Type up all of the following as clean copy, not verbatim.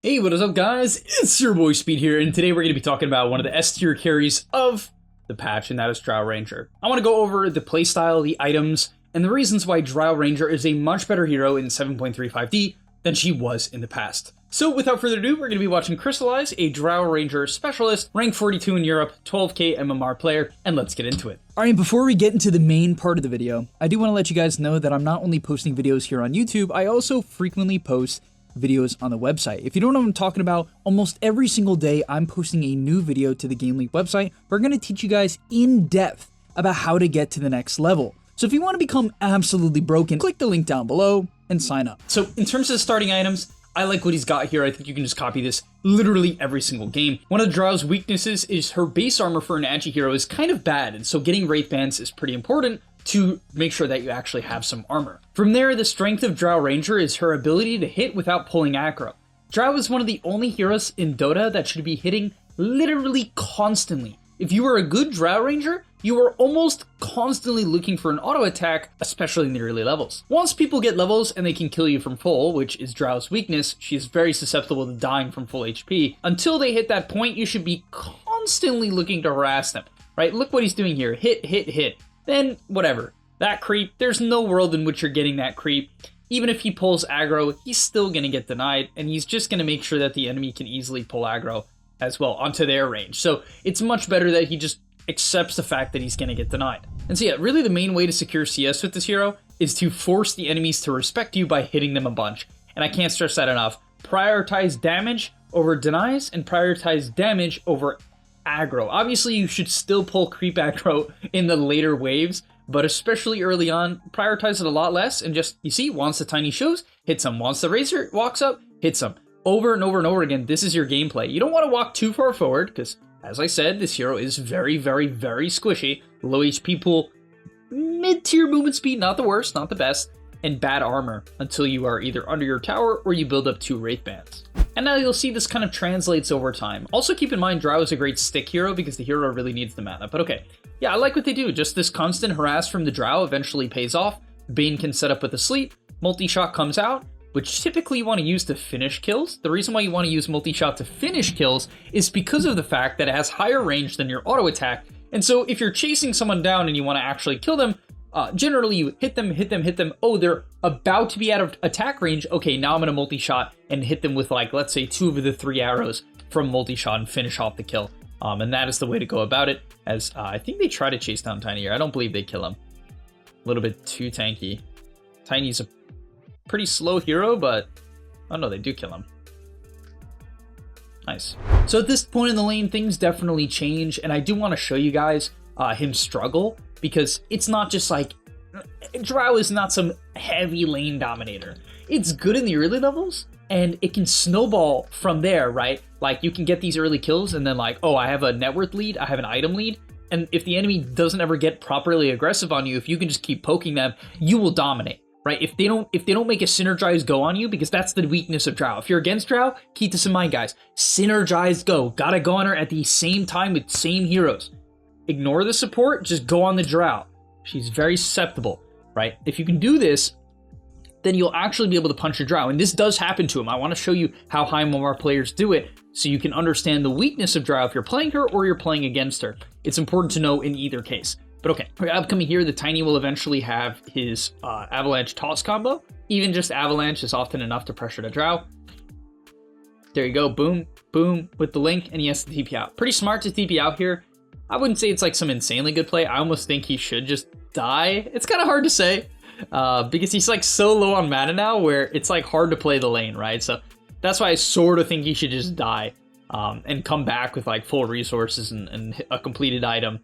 Hey, what is up guys? It's your boy Speed here, and today we're going to be talking about one of the S tier carries of the patch, and that is Drow Ranger. I want to go over the playstyle, the items, and the reasons why Drow Ranger is a much better hero in 7.35D than she was in the past. So without further ado, we're going to be watching Crystallize, a Drow Ranger specialist, rank 42 in Europe, 12k MMR player, and let's get into it. Alright, before we get into the main part of the video, I do want to let you guys know that I'm not only posting videos here on YouTube, I also frequently post videos on the website. If you don't know what I'm talking about, almost every single day I'm posting a new video to the gameleap website. We're going to teach you guys in depth about how to get to the next level. So if you want to become absolutely broken, click the link down below and sign up. So in terms of the starting items, I like what he's got here. I think you can just copy this literally every single game. One of the Drow's weaknesses is her base armor for an anti-hero is kind of bad, and so getting Wraith Bands is pretty important to make sure that you actually have some armor. From there, the strength of Drow Ranger is her ability to hit without pulling aggro. Drow is one of the only heroes in Dota that should be hitting literally constantly. If you are a good Drow Ranger, you are almost constantly looking for an auto attack, especially in the early levels. Once people get levels and they can kill you from full, which is Drow's weakness, she is very susceptible to dying from full HP. Until they hit that point, you should be constantly looking to harass them, right? Look what he's doing here, hit, hit, hit. Then, whatever. That creep, there's no world in which you're getting that creep. Even if he pulls aggro, he's still going to get denied, and he's just going to make sure that the enemy can easily pull aggro as well onto their range. So it's much better that he just accepts the fact that he's going to get denied. And so yeah, really the main way to secure CS with this hero is to force the enemies to respect you by hitting them a bunch. And I can't stress that enough. Prioritize damage over denies, and prioritize damage over aggro. Obviously, you should still pull creep aggro in the later waves, but especially early on, prioritize it a lot less, and just, you see, once the tiny shows, hits him. Once the razor walks up, hits him. Over and over and over again, this is your gameplay. You don't want to walk too far forward, because, as I said, this hero is very, very, very squishy. Low HP pool, mid-tier movement speed, not the worst, not the best, and bad armor until you are either under your tower or you build up 2 Wraith Bands. And now you'll see this kind of translates over time. Also keep in mind, Drow is a great stick hero because the hero really needs the mana. But okay, yeah, I like what they do. Just this constant harass from the Drow eventually pays off. Bane can set up with a sleep. Multi-shot comes out, which typically you want to use to finish kills. The reason why you want to use multi-shot to finish kills is because of the fact that it has higher range than your auto attack. And so if you're chasing someone down and you want to actually kill them, generally you hit them, hit them, hit them. Oh, they're about to be out of attack range. Okay, now I'm gonna multi-shot and hit them with, like, let's say 2 of the 3 arrows from multi-shot and finish off the kill. And that is the way to go about it, as I think they try to chase down Tiny here. I don't believe they kill him. A little bit too tanky. Tiny's a pretty slow hero, but oh no, they do kill him. Nice. So at this point in the lane, things definitely change, and I do want to show you guys him struggle, because it's not just like, Drow is not some heavy lane dominator. It's good in the early levels, and it can snowball from there, right? Like, you can get these early kills, and then like, oh, I have a net worth lead, I have an item lead, and if the enemy doesn't ever get properly aggressive on you, if you can just keep poking them, you will dominate, right? If they don't make a synergized go on you, because that's the weakness of Drow. If you're against Drow, keep this in mind, guys. Synergized go. Gotta go on her at the same time with same heroes. Ignore the support, just go on the Drow. She's very susceptible, right? If you can do this, then you'll actually be able to punch your Drow. And this does happen to him. I want to show you how high MMR players do it so you can understand the weakness of Drow if you're playing her or you're playing against her. It's important to know in either case. But okay, upcoming here, the Tiny will eventually have his Avalanche Toss combo. Even just Avalanche is often enough to pressure the Drow. There you go, boom, boom, with the link, and he has to TP out. Pretty smart to TP out here. I wouldn't say it's like some insanely good play. I almost think he should just die. It's kind of hard to say because he's like so low on mana now where it's like hard to play the lane, right? So that's why I sort of think he should just die and come back with like full resources and a completed item,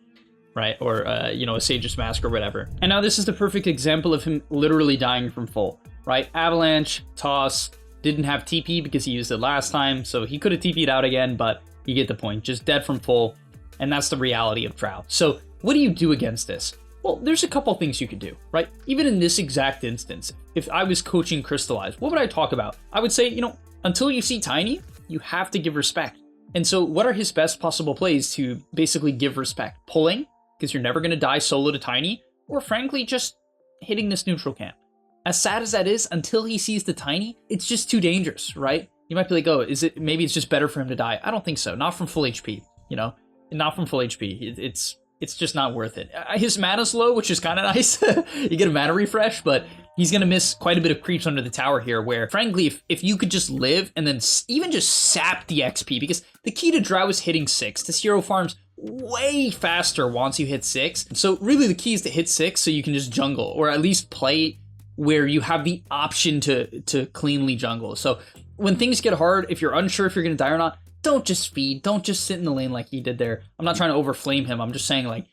right? Or, you know, a Sage's Mask or whatever. And now this is the perfect example of him literally dying from full, right? Avalanche, Toss, didn't have TP because he used it last time. So he could have TP'd out again, but you get the point. Just dead from full. And that's the reality of Drow. So what do you do against this? Well, there's a couple things you could do, right? Even in this exact instance, if I was coaching Crystallize, what would I talk about? I would say, you know, until you see Tiny, you have to give respect. And so what are his best possible plays to basically give respect? Pulling, because you're never going to die solo to Tiny, or frankly, just hitting this neutral camp. As sad as that is, until he sees the Tiny, it's just too dangerous, right? You might be like, oh, maybe it's just better for him to die. I don't think so. Not from full HP, you know? Not from full HP. It's just not worth it. His mana's low, which is kind of nice. You get a mana refresh, but he's going to miss quite a bit of creeps under the tower here, where, frankly, if you could just live and then even just sap the XP, because the key to Drow is hitting 6. This hero farms way faster once you hit 6. So really the key is to hit 6 so you can just jungle, or at least play where you have the option to cleanly jungle. So when things get hard, if you're unsure if you're going to die or not, don't just feed. Don't just sit in the lane like he did there. I'm not trying to overflame him. I'm just saying, like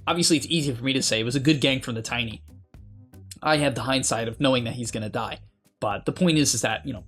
obviously it's easy for me to say. It was a good gank from the Tiny. I have the hindsight of knowing that he's going to die. But the point is that, you know,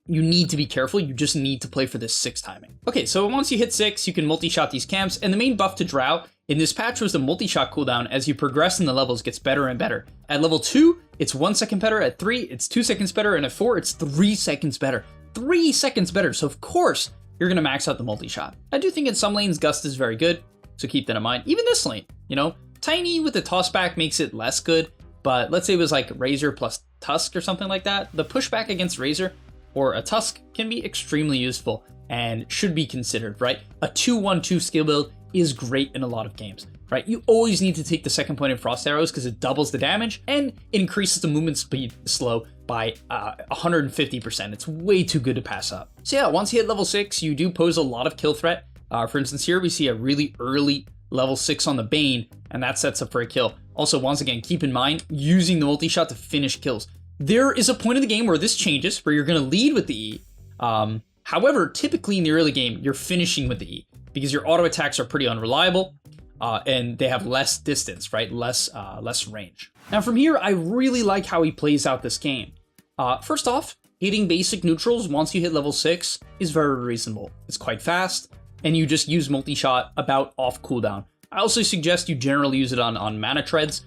you need to be careful. You just need to play for this 6 timing. Okay, so once you hit 6, you can multi-shot these camps. And the main buff to Drow in this patch was the multi-shot cooldown. As you progress in the levels, gets better and better. At level 2, it's 1 second better. At 3, it's 2 seconds better. And at 4, it's 3 seconds better. 3 seconds better. So of course, you're going to max out the multi-shot. I do think in some lanes, Gust is very good. So keep that in mind. Even this lane, you know, Tiny with the tossback makes it less good. But let's say it was like Razor plus Tusk or something like that. The pushback against Razor or a Tusk can be extremely useful and should be considered, right? A 2-1-2 skill build is great in a lot of games, right? You always need to take the second point in Frost Arrows because it doubles the damage and increases the movement speed slow by 150%. It's way too good to pass up. So yeah, once you hit level 6, you do pose a lot of kill threat. For instance, here we see a really early level 6 on the Bane, and that sets up for a kill. Also, once again, keep in mind, using the multi-shot to finish kills. There is a point in the game where this changes, where you're going to lead with the E. However, typically in the early game, you're finishing with the E, because your auto attacks are pretty unreliable, and they have less distance, right? Less range. Now from here, I really like how he plays out this game. First off, hitting basic neutrals once you hit level 6 is very reasonable. It's quite fast, and you just use multi-shot about off cooldown. I also suggest you generally use it on mana treads,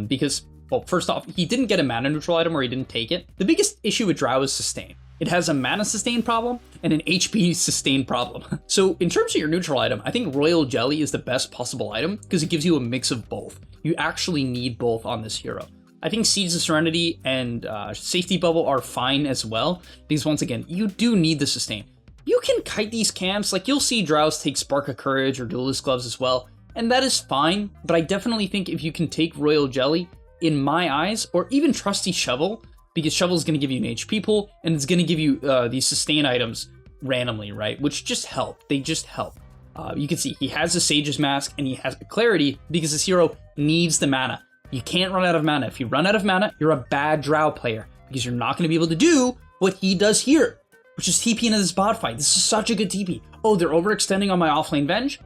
because, well, first off, he didn't get a mana neutral item or he didn't take it. The biggest issue with Drow is sustain. It has a mana sustain problem and an HP sustain problem. So in terms of your neutral item, I think Royal Jelly is the best possible item because it gives you a mix of both. You actually need both on this hero. I think Seeds of Serenity and Safety Bubble are fine as well, because once again, you do need the sustain. You can kite these camps, like you'll see Drows take Spark of Courage or Duelist Gloves as well, and that is fine, but I definitely think if you can take Royal Jelly, in my eyes, or even Trusty Shovel, because Shovel is going to give you an HP pool, and it's going to give you these sustain items randomly, right? Which just help. They just help. You can see he has a Sage's Mask, and he has Clarity, because this hero needs the mana. You can't run out of mana. If you run out of mana, you're a bad Drow player, because you're not going to be able to do what he does here, which is TP into this bot fight. This is such a good TP. Oh, they're overextending on my offlane Venge.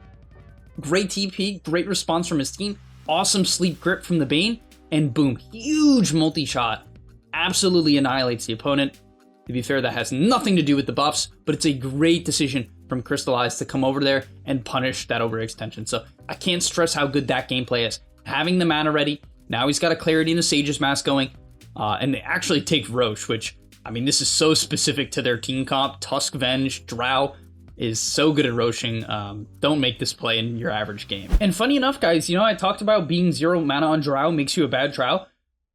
Great TP, great response from his team. Awesome sleep grip from the Bane, and boom, huge multi-shot. Absolutely annihilates the opponent. To be fair, that has nothing to do with the buffs, but it's a great decision from Crystallized to come over there and punish that overextension. So I can't stress how good that gameplay is. Having the mana ready, now he's got a Clarity and a Sage's Mask going, and they actually take Roche, which, I mean, this is so specific to their team comp. Tusk Venge, Drow is so good at roaching. Don't make this play in your average game. And funny enough, guys, you know, I talked about being 0 mana on Drow makes you a bad Drow.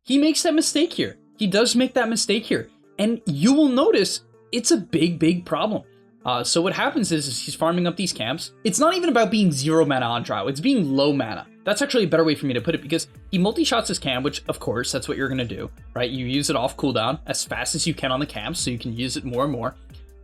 He makes that mistake here. He does make that mistake here. And you will notice it's a big problem. So what happens is he's farming up these camps. It's not even about being 0 mana on Drow. It's being low mana. That's actually a better way for me to put it, because he multi-shots his camp, which of course, that's what you're going to do, right? You use it off cooldown as fast as you can on the camps, so you can use it more and more.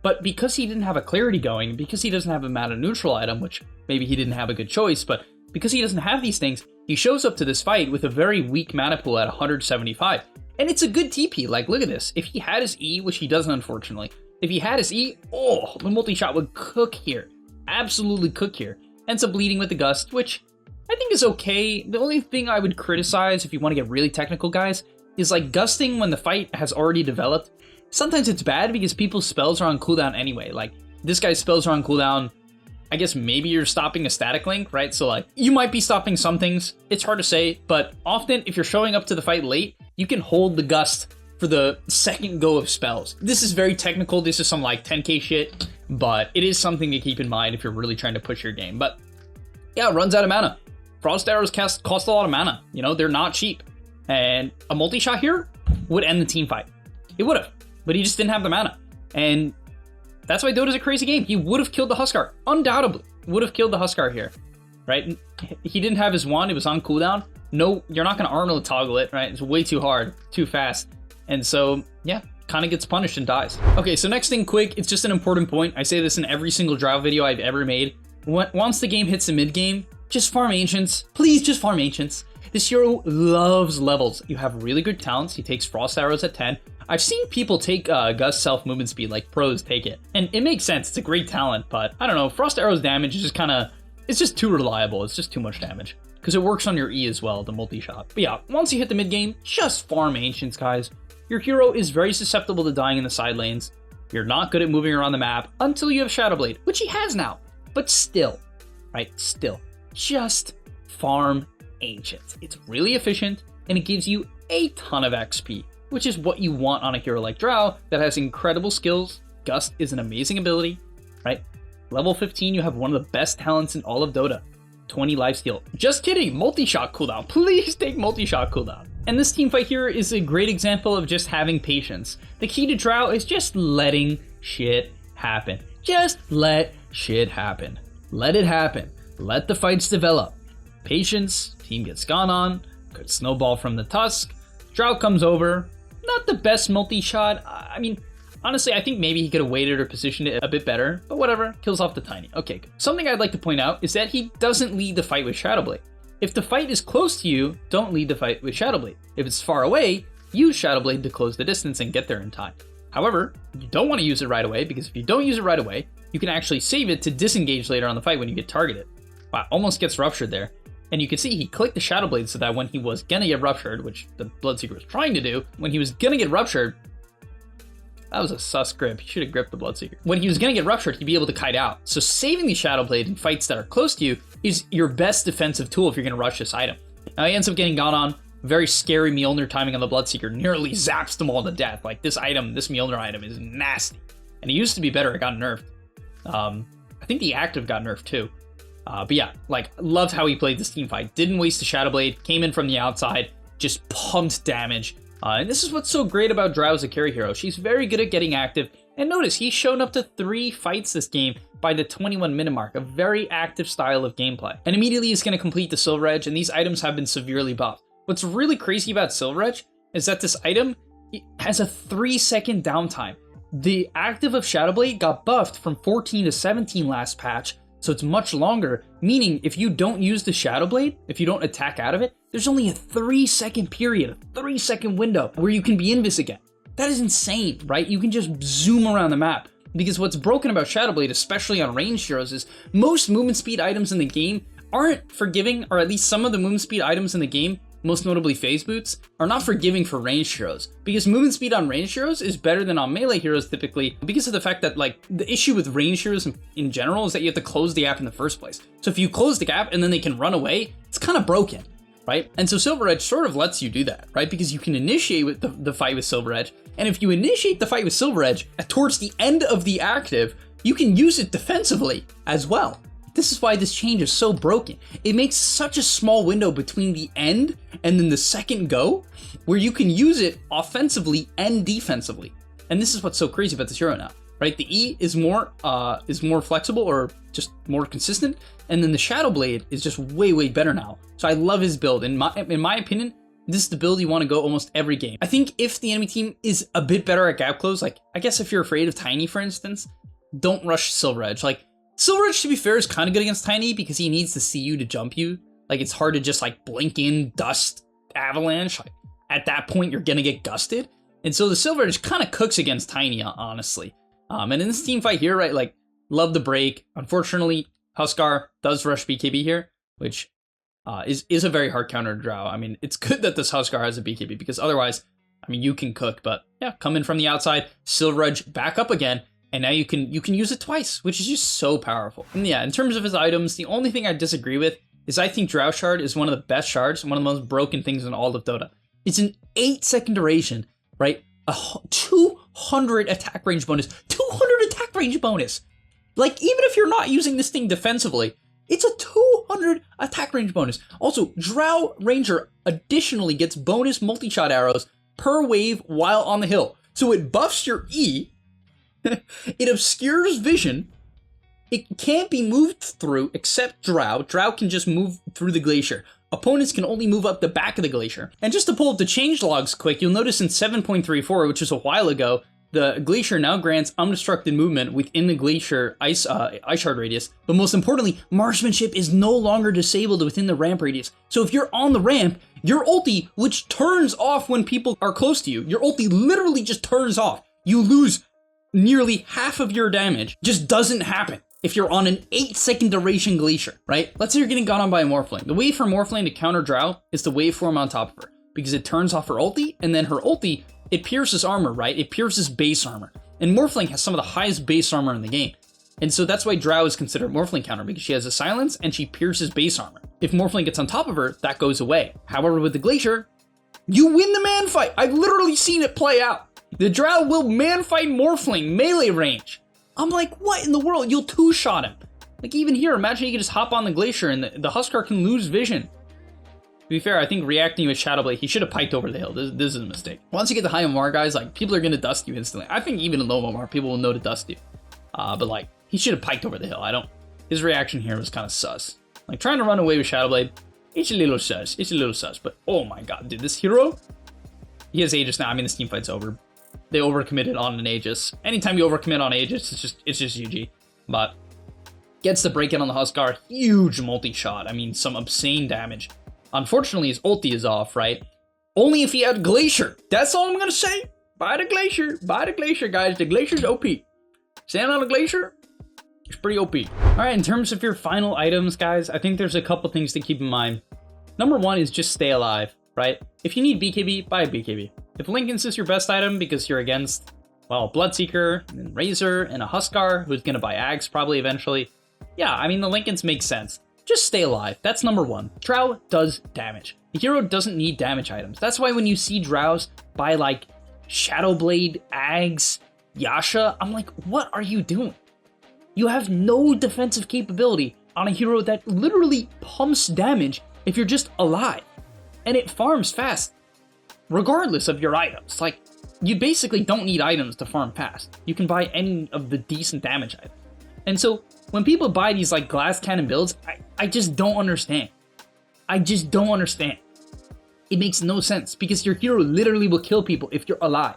But because he didn't have a Clarity going, because he doesn't have a mana neutral item, which maybe he didn't have a good choice, but because he doesn't have these things, he shows up to this fight with a very weak mana pool at 175. And it's a good TP, like look at this. If he had his E, which he doesn't unfortunately, if he had his E, oh, the multi-shot would cook here. Absolutely cook here. Ends up bleeding with the Gust, which I think is okay. The only thing I would criticize, if you want to get really technical, guys, is like gusting when the fight has already developed. Sometimes it's bad because people's spells are on cooldown anyway. Like, this guy's spells are on cooldown. I guess maybe you're stopping a static link, right? So like, you might be stopping some things. It's hard to say, but often if you're showing up to the fight late, you can hold the Gust for the second go of spells. This is very technical. This is some like 10k shit, but it is something to keep in mind if you're really trying to push your game. But yeah, it runs out of mana. Frost Arrows cost a lot of mana. You know, they're not cheap. And a multi-shot here would end the team fight. It would have, but he just didn't have the mana. And That's why Dota's a crazy game. He would have killed the Huskar. Undoubtedly. Would have killed the Huskar here. Right? He didn't have his wand. It was on cooldown. No, you're not going to Arnold toggle it, right? It's way too hard. Too fast. And so, yeah, kind of gets punished and dies. Okay, so next thing quick. It's just an important point. I say this in every single Drow video I've ever made. Once the game hits the mid game, just farm Ancients. Please, just farm Ancients. This hero loves levels. You have really good talents. He takes Frost Arrows at 10. I've seen people take Gust self-movement speed, like pros take it. And it makes sense. It's a great talent, but I don't know. Frost Arrows damage is just kind of, it's just too reliable. It's just too much damage. Because it works on your E as well, the multi-shot. But yeah, once you hit the mid game, just farm Ancients, guys. Your hero is very susceptible to dying in the side lanes. You're not good at moving around the map until you have Shadowblade, which he has now. But still, right, still, just farm Ancients. It's really efficient, and it gives you a ton of XP, which is what you want on a hero like Drow that has incredible skills. Gust is an amazing ability, right? Level 15, you have one of the best talents in all of Dota. 20 lifesteal. Just kidding, multi-shot cooldown. Please take multi-shot cooldown. And this teamfight here is a great example of just having patience. The key to Drow is just letting shit happen. Just let shit happen. Let it happen. Let the fights develop. Patience, team gets gone on, good snowball from the Tusk. Drow comes over, not the best multi-shot. I mean, honestly, I think maybe he could have waited or positioned it a bit better, but whatever, kills off the Tiny. Okay, good. Something I'd like to point out is that he doesn't lead the fight with Shadowblade. If the fight is close to you, don't lead the fight with Shadowblade. If it's far away, use Shadowblade to close the distance and get there in time. However, you don't want to use it right away, because if you don't use it right away, you can actually save it to disengage later on the fight when you get targeted. Wow, almost gets ruptured there. And you can see he clicked the Shadowblade so that when he was gonna get ruptured, which the Bloodseeker was trying to do, when he was gonna get ruptured, that was a sus grip. He should have gripped the Bloodseeker. When he was gonna get ruptured, he'd be able to kite out. So saving the Shadowblade in fights that are close to you is your best defensive tool if you're gonna rush this item. Now he ends up getting gone on. Very scary Mjolnir timing on the Bloodseeker. Nearly zaps them all to death. Like this item, this Mjolnir item is nasty. And it used to be better, it got nerfed. I think the active got nerfed too. But yeah, like, loved how he played this team fight. Didn't waste the Shadowblade, came in from the outside, just pumped damage. And this is what's so great about Drow as a carry hero. She's very good at getting active. And notice, he's shown up to 3 fights this game by the 21-minute mark, a very active style of gameplay. And immediately he's going to complete the Silver Edge, and these items have been severely buffed. What's really crazy about Silver Edge is that this item has a 3-second downtime. The active of Shadowblade got buffed from 14 to 17 last patch, so it's much longer, meaning if you don't use the Shadowblade, if you don't attack out of it, there's only a 3-second period, a 3-second window where you can be invis again. That is insane, right? You can just zoom around the map. Because what's broken about Shadowblade, especially on ranged heroes, is most movement speed items in the game aren't forgiving, or at least some of the movement speed items in the game, most notably phase boots, are not forgiving for ranged heroes. Because movement speed on ranged heroes is better than on melee heroes typically, because of the fact that, like, the issue with ranged heroes in general is that you have to close the gap in the first place. So if you close the gap and then they can run away, it's kind of broken, right? And so Silver Edge sort of lets you do that, right? Because you can initiate with the fight with Silver Edge, and if you initiate the fight with Silver Edge towards the end of the active, you can use it defensively as well. This is why this change is so broken. It makes such a small window between the end and then the second go, where you can use it offensively and defensively. And this is what's so crazy about this hero now, right? The E is more flexible, or just more consistent, and then the Shadowblade is just way better now. So I love his build. In my opinion, this is the build you want to go almost every game. I think if the enemy team is a bit better at gap close, like I guess if you're afraid of Tiny, for instance, don't rush Silver Edge. Like, Silver Edge, to be fair, is kind of good against Tiny because he needs to see you to jump you. Like, it's hard to just, like, blink in, dust, avalanche. Like, at that point, you're gonna get gusted. And so the Silver Edge kind of cooks against Tiny, honestly. And in this team fight here, right, like, love the break. Unfortunately, Huskar does rush BKB here, which is a very hard counter to Drow. I mean, it's good that this Huskar has a BKB because otherwise, I mean, you can cook. But yeah, come in from the outside, Silver Edge back up again. And now you can use it twice, which is just so powerful. And yeah, in terms of his items, the only thing I disagree with is I think Drow Shard is one of the best shards, one of the most broken things in all of Dota. It's an 8-second duration, right? A 200 attack range bonus. 200 attack range bonus! Like, even if you're not using this thing defensively, it's a 200 attack range bonus. Also, Drow Ranger additionally gets bonus multi-shot arrows per wave while on the hill. So it buffs your E, It obscures vision. It can't be moved through except Drow. Drow can just move through the glacier. Opponents can only move up the back of the glacier. And just to pull up the changelogs quick, you'll notice in 7.34, which was a while ago, the glacier now grants unobstructed movement within the glacier ice shard radius. But most importantly, marksmanship is no longer disabled within the ramp radius. So if you're on the ramp, your ulti, which turns off when people are close to you, your ulti literally just turns off. You lose nearly half of your damage. Just doesn't happen if you're on an 8-second duration glacier, right? Let's say you're getting got on by a Morphling. The way for Morphling to counter Drow is to waveform on top of her, because it turns off her ulti, and then her ulti, it pierces armor, right? It pierces base armor. And Morphling has some of the highest base armor in the game. And so that's why Drow is considered Morphling counter, because she has a silence and she pierces base armor. If Morphling gets on top of her, that goes away. However, with the Glacier, you win the man fight. I've literally seen it play out. The Drow will man fight Morphling melee range. I'm like, what in the world? You'll two-shot him. Like, even here, imagine you can just hop on the Glacier and the Huskar can lose vision. To be fair, I think reacting with Shadowblade, he should have piked over the hill. This is a mistake. Once you get the high MMR, guys, like, people are going to dust you instantly. I think even in low MMR, people will know to dust you. But, like, he should have piked over the hill. His reaction here was kind of sus. Like, trying to run away with Shadowblade, it's a little sus. It's a little sus. But, oh my god, dude, this hero, he has Aegis now. I mean, this team fight's over. They overcommitted on an Aegis. Anytime you overcommit on Aegis, it's just GG. But gets the break in on the Huskar. Huge multi-shot. I mean, some obscene damage. Unfortunately, his ulti is off, right? Only if he had Glacier. That's all I'm gonna say. Buy the Glacier. Buy the Glacier, guys. The Glacier's OP. Stand on a Glacier, it's pretty OP. Alright, in terms of your final items, guys, I think there's a couple things to keep in mind. Number one is just stay alive, right? If you need BKB, buy a BKB. If Linken's is your best item because you're against, well, Bloodseeker, and Razor, and a Huskar, who's gonna buy Ags probably eventually, yeah, I mean, the Linken's make sense. Just stay alive. That's number one. Drow does damage. The hero doesn't need damage items. That's why when you see Drows buy, like, Shadowblade, Ags, Yasha, I'm like, what are you doing? You have no defensive capability on a hero that literally pumps damage if you're just alive. And it farms fast, regardless of your items. Like, you basically don't need items to farm fast. You can buy any of the decent damage items. And so, when people buy these, like, glass cannon builds, I just don't understand. I just don't understand. It makes no sense, because your hero literally will kill people if you're alive.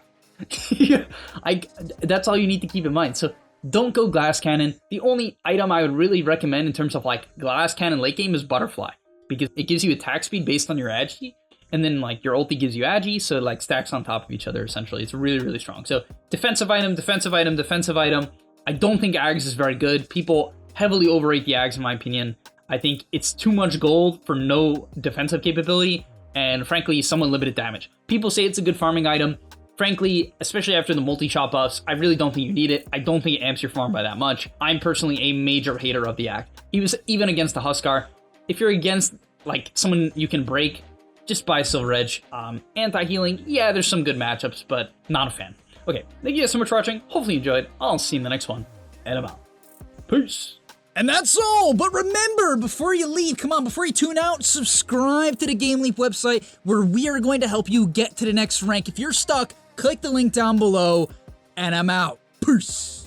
That's all you need to keep in mind. So, don't go glass cannon. The only item I would really recommend in terms of, like, glass cannon late game is Butterfly, because it gives you attack speed based on your agi, and then, like, your ulti gives you agi, so it, like, stacks on top of each other, essentially. It's really, really strong. So, defensive item, defensive item, defensive item. I don't think Ags is very good. People heavily overrate the Ags, in my opinion. I think it's too much gold for no defensive capability, and frankly, somewhat limited damage. People say it's a good farming item. Frankly, especially after the multi-shot buffs, I really don't think you need it. I don't think it amps your farm by that much. I'm personally a major hater of the Act. Even against the Huskar. If you're against, like, someone you can break, just buy Silver Edge. Anti-healing, yeah, there's some good matchups, but not a fan. Okay, thank you guys so much for watching. Hopefully you enjoyed. I'll see you in the next one. And I'm out. Peace. And that's all, but remember, before you leave, come on, before you tune out, subscribe to the GameLeap website, where we are going to help you get to the next rank. If you're stuck, click the link down below, and I'm out. Peace.